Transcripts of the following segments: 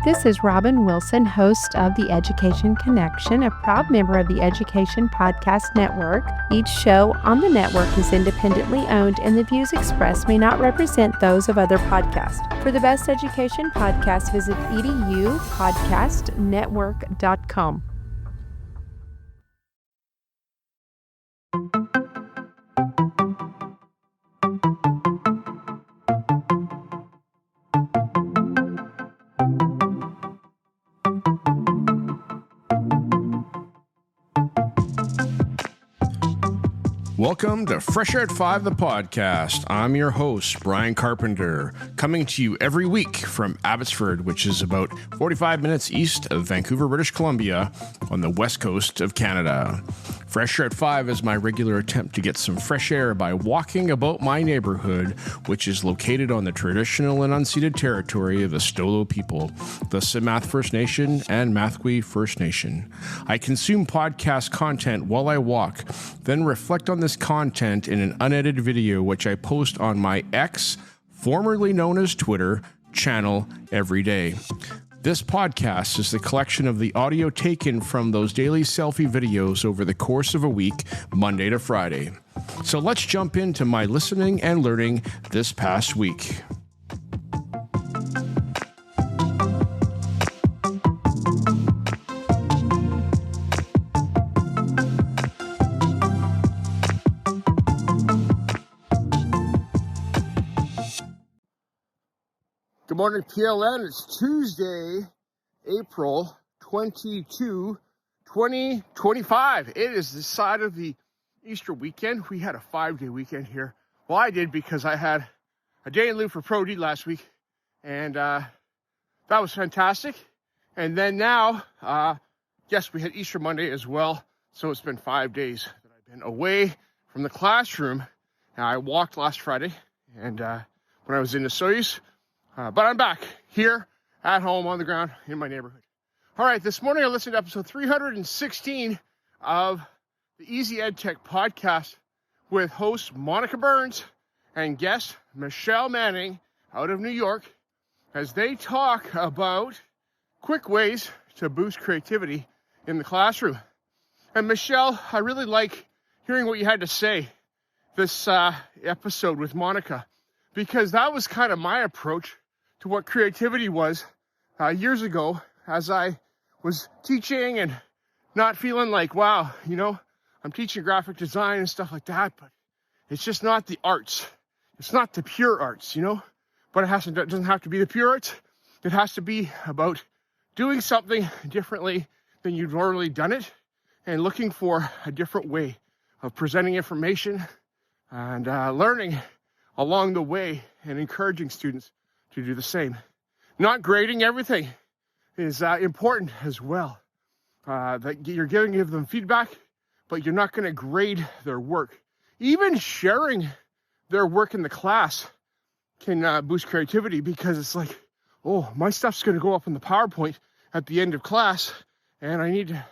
This is Robin Wilson, host of The Education Connection, a proud member of the Education Podcast Network. Each show on the network is independently owned, and the views expressed may not represent those of other podcasts. For the best education podcast, visit edupodcastnetwork.com. Welcome to Fresh Air at 5, the podcast. I'm your host, Brian Carpenter, coming to you every week from Abbotsford, which is about 45 minutes east of Vancouver, British Columbia, on the west coast of Canada. Fresh Air at 5 is my regular attempt to get some fresh air by walking about my neighborhood, which is located on the traditional and unceded territory of the Stolo people, the Simath First Nation and Mathwee First Nation. I consume podcast content while I walk, then reflect on this content in an unedited video, which I post on my X, formerly known as Twitter, channel every day. This podcast is the collection of the audio taken from those daily selfie videos over the course of a week, Monday to Friday. So let's jump into my listening and learning this past week. Good morning, PLN. It's Tuesday, April 22, 2025. It is the side of the Easter weekend. We had a 5-day weekend here. Well, I did because I had a day in lieu for Pro D last week, and that was fantastic. And then now, yes, we had Easter Monday as well. So it's been 5 days that I've been away from the classroom. Now, I walked last Friday, and when I was in the Soyuz. But I'm back here at home on the ground in my neighborhood. All right, this morning I listened to episode 316 of the Easy Ed Tech podcast with host Monica Burns and guest Michelle Manning out of New York as they talk about quick ways to boost creativity in the classroom. And Michelle, I really like hearing what you had to say this episode with Monica, because that was kind of my approach to what creativity was years ago as I was teaching and not feeling like, wow, you know, I'm teaching graphic design and stuff like that, but it's just not the arts. It's not the pure arts, you know, but it doesn't have to be the pure arts. It has to be about doing something differently than you've normally done it and looking for a different way of presenting information and learning along the way and encouraging students to do the same. Not grading everything is important as well. That you're giving them feedback, but you're not going to grade their work. Even sharing their work in the class can boost creativity, because it's like, oh, my stuff's going to go up in the PowerPoint at the end of class, and I need to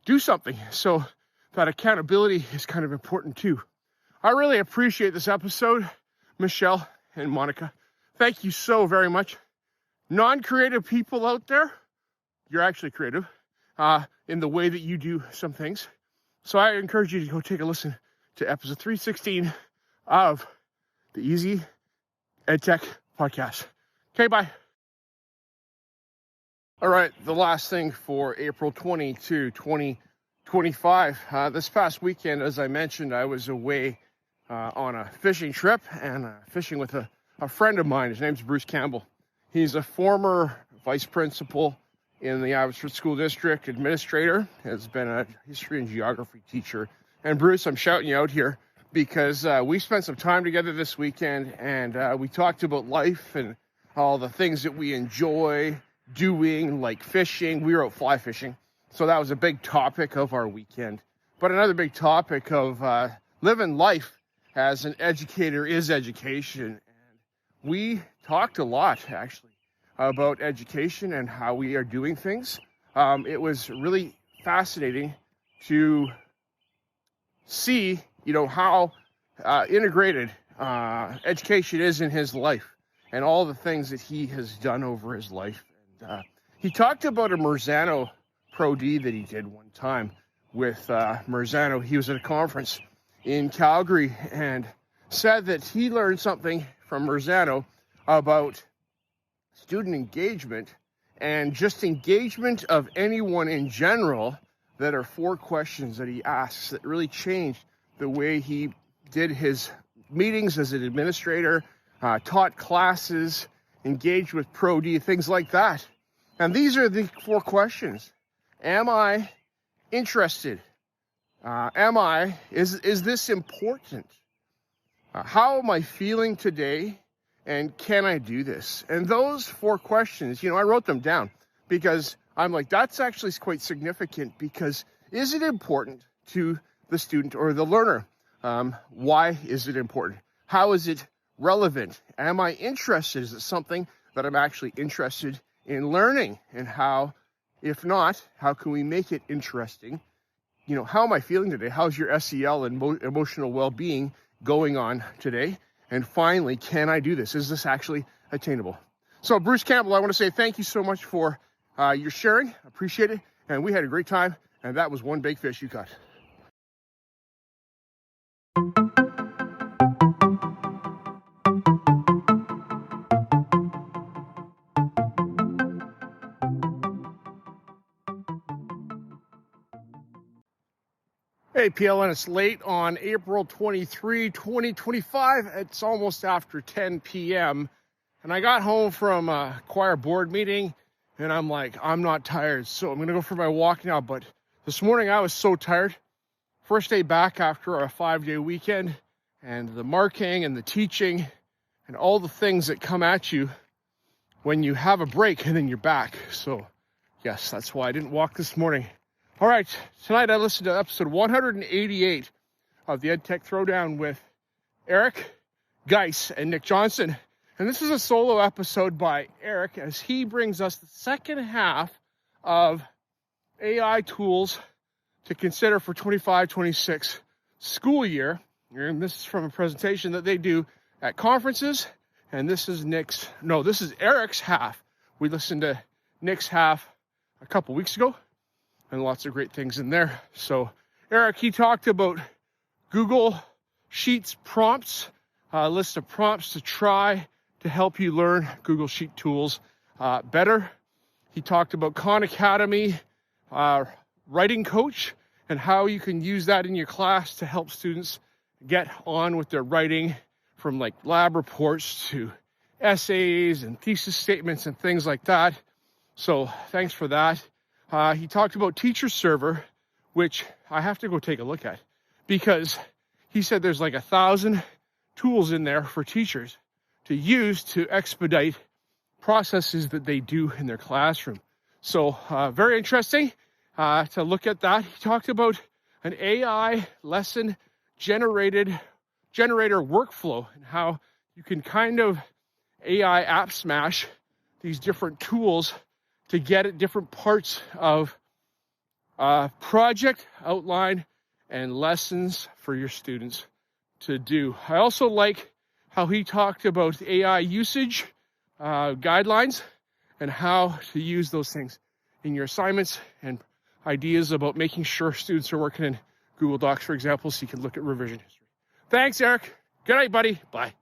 do something. So that accountability is kind of important too. I really appreciate this episode, Michelle and Monica. Thank you so very much. Non-creative people out there, you're actually creative in the way that you do some things. So I encourage you to go take a listen to episode 316 of the Easy Ed Tech podcast. Okay, bye. All right, the last thing for April 22, 2025. This past weekend, as I mentioned, I was away on a fishing trip and fishing with a friend of mine. His name's Bruce Campbell. He's a former vice principal in the Abbotsford School District, administrator, has been a history and geography teacher. And Bruce, I'm shouting you out here because we spent some time together this weekend, and we talked about life and all the things that we enjoy doing, like fishing. We were out fly fishing, so that was a big topic of our weekend. But another big topic of living life as an educator is education. We talked a lot, actually, about education and how we are doing things. It was really fascinating to see, you know, how integrated education is in his life and all the things that he has done over his life. And He talked about a Marzano Pro D that he did one time with Marzano. He was at a conference in Calgary and said that he learned something from Marzano about student engagement and just engagement of anyone in general. That are 4 questions that he asks that really changed the way he did his meetings as an administrator, taught classes, engaged with Pro D, things like that. And these are the 4 questions. Am I interested? Is this important? How am I feeling today? And can I do this? And those 4 questions, I wrote them down because I'm like, that's actually quite significant, because is it important to the student or the learner? Why is it important? How is it relevant? Am I interested? Is it something that I'm actually interested in learning? And how, if not, how can we make it interesting? How am I feeling today? How's your SEL and emotional well-being going on today? And finally, can I do this? Is this actually attainable? So Bruce Campbell, I want to say thank you so much for your sharing. Appreciate it. And we had a great time. And that was one big fish you caught. Hey, PLN, it's late on April 23, 2025. It's almost after 10 p.m. And I got home from a choir board meeting, and I'm like, I'm not tired, so I'm going to go for my walk now. But this morning I was so tired. First day back after a 5-day weekend, and the marking and the teaching and all the things that come at you when you have a break and then you're back. So yes, that's why I didn't walk this morning. All right, tonight I listened to episode 188 of the EdTech Throwdown with Eric Geis and Nick Johnson. And this is a solo episode by Eric as he brings us the second half of AI tools to consider for 25-26 school year. And this is from a presentation that they do at conferences. And this is Eric's half. We listened to Nick's half a couple weeks ago. And lots of great things in there. So Eric, he talked about Google Sheets prompts, a list of prompts to try to help you learn Google Sheet tools better. He talked about Khan Academy writing coach and how you can use that in your class to help students get on with their writing, from like lab reports to essays and thesis statements and things like that. So thanks for that. He talked about Teacher Server, which I have to go take a look at, because he said there's like 1,000 tools in there for teachers to use to expedite processes that they do in their classroom. So very interesting to look at that. He talked about an AI lesson generator workflow and how you can kind of AI app smash these different tools to get at different parts of project outline and lessons for your students to do. I also like how he talked about AI usage guidelines and how to use those things in your assignments, and ideas about making sure students are working in Google Docs, for example, so you can look at revision history. Thanks, Eric. Good night, buddy. Bye.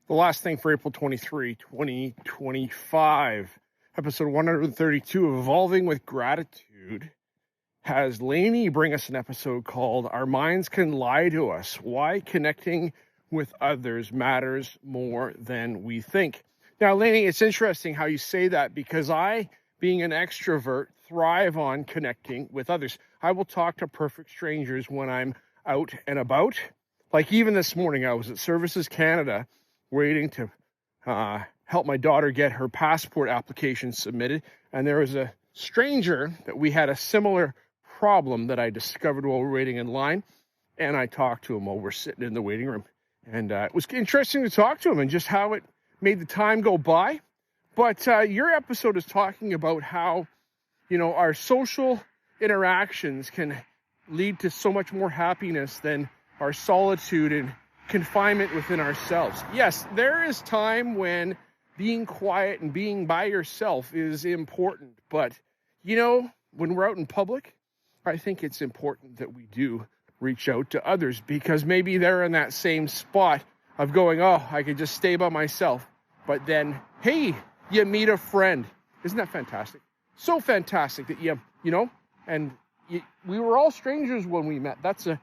The last thing for April 23, 2025, episode 132 of Evolving with Gratitude, has Lainey bring us an episode called Our Minds Can Lie to Us, Why Connecting with Others Matters More Than We Think. Now, Lainey, it's interesting how you say that, because I, being an extrovert, thrive on connecting with others. I will talk to perfect strangers when I'm out and about. Like even this morning, I was at Services Canada waiting to help my daughter get her passport application submitted. And there was a stranger that we had a similar problem that I discovered while we were waiting in line. And I talked to him while we're sitting in the waiting room. And it was interesting to talk to him and just how it made the time go by. But your episode is talking about how, our social interactions can lead to so much more happiness than our solitude and confinement within ourselves. Yes, there is time when being quiet and being by yourself is important. But, you know, when we're out in public, I think it's important that we do reach out to others, because maybe they're in that same spot of going, oh, I could just stay by myself. But then, hey, you meet a friend. Isn't that fantastic? So fantastic that we were all strangers when we met. That's a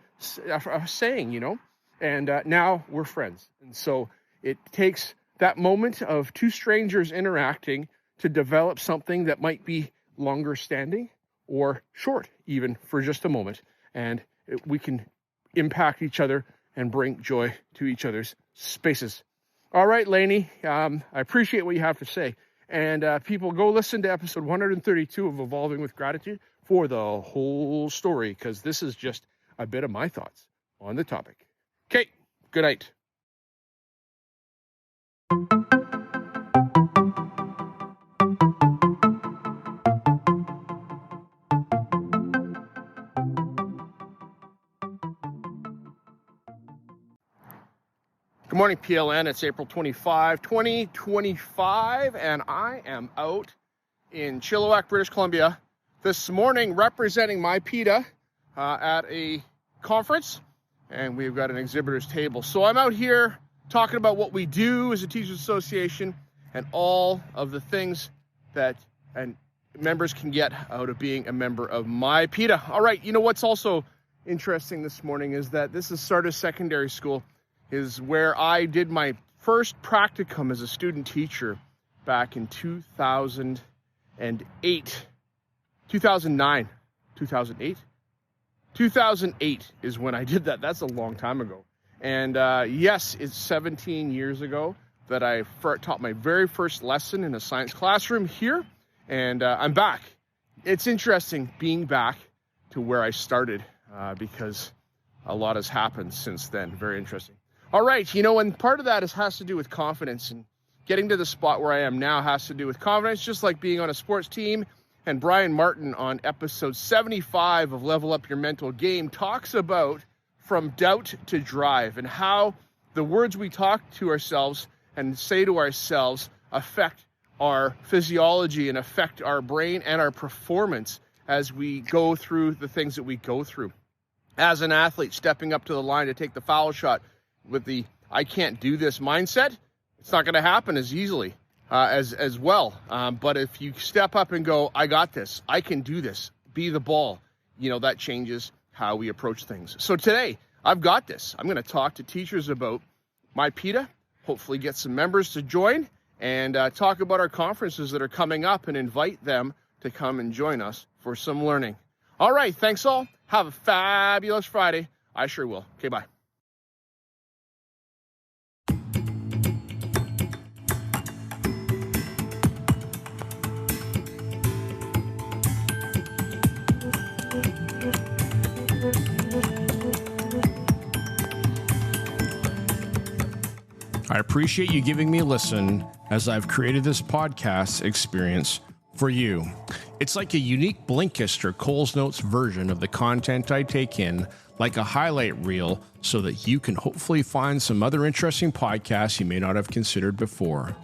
saying, and now we're friends. And so it takes that moment of two strangers interacting to develop something that might be longer standing or short, even for just a moment. And we can impact each other and bring joy to each other's spaces. All right, Lainey, I appreciate what you have to say. And people, go listen to episode 132 of Evolving with Gratitude for the whole story, because this is just a bit of my thoughts on the topic. Okay, good night. Good morning, PLN. It's April 25, 2025, and I am out in Chilliwack, British Columbia this morning representing my PETA at a conference, and we've got an exhibitor's table. So I'm out here talking about what we do as a teachers association and all of the things that members can get out of being a member of my PETA. All right, you know what's also interesting this morning is that this is Sardis Secondary School, is where I did my first practicum as a student teacher back in 2008, 2009, 2008. 2008 is when I did that. That's a long time ago. And yes, it's 17 years ago that I taught my very first lesson in a science classroom here. And I'm back. It's interesting being back to where I started because a lot has happened since then. Very interesting. All right, and part of that has to do with confidence, and getting to the spot where I am now has to do with confidence, just like being on a sports team. And Brian Martin on episode 75 of Level Up Your Mental Game talks about from doubt to drive, and how the words we talk to ourselves and say to ourselves affect our physiology and affect our brain and our performance as we go through the things that we go through. As an athlete stepping up to the line to take the foul shot with the I can't do this mindset, it's not going to happen as easily as well. But if you step up and go, I got this, I can do this, be the ball, that changes how we approach things. So today, I've got this. I'm going to talk to teachers about my PETA, hopefully get some members to join, and talk about our conferences that are coming up and invite them to come and join us for some learning. All right, thanks all. Have a fabulous Friday. I sure will. Okay, bye. I appreciate you giving me a listen as I've created this podcast experience for you. It's like a unique Blinkist or Coles Notes version of the content I take in, like a highlight reel, so that you can hopefully find some other interesting podcasts you may not have considered before.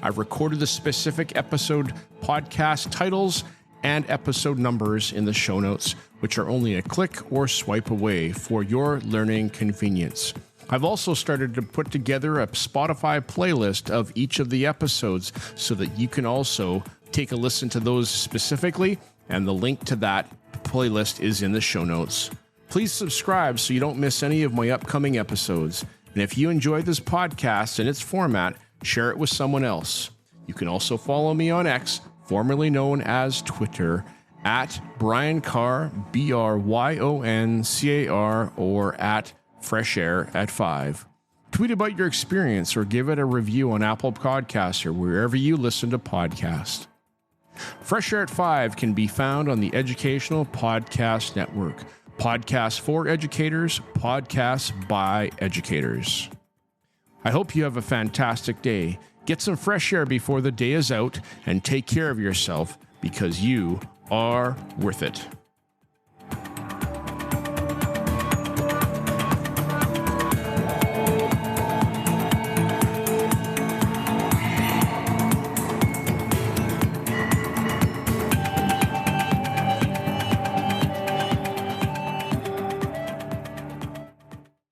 I've recorded the specific episode podcast titles and episode numbers in the show notes, which are only a click or swipe away for your learning convenience. I've also started to put together a Spotify playlist of each of the episodes so that you can also take a listen to those specifically, and the link to that playlist is in the show notes. Please subscribe so you don't miss any of my upcoming episodes. And if you enjoyed this podcast and its format, share it with someone else. You can also follow me on X, formerly known as Twitter, at Brian Carr, BRYONCAR, or at Fresh Air at 5. Tweet about your experience or give it a review on Apple Podcasts or wherever you listen to podcasts. Fresh Air at 5 can be found on the Educational Podcast Network. Podcasts for educators, podcasts by educators. I hope you have a fantastic day. Get some fresh air before the day is out and take care of yourself, because you are worth it.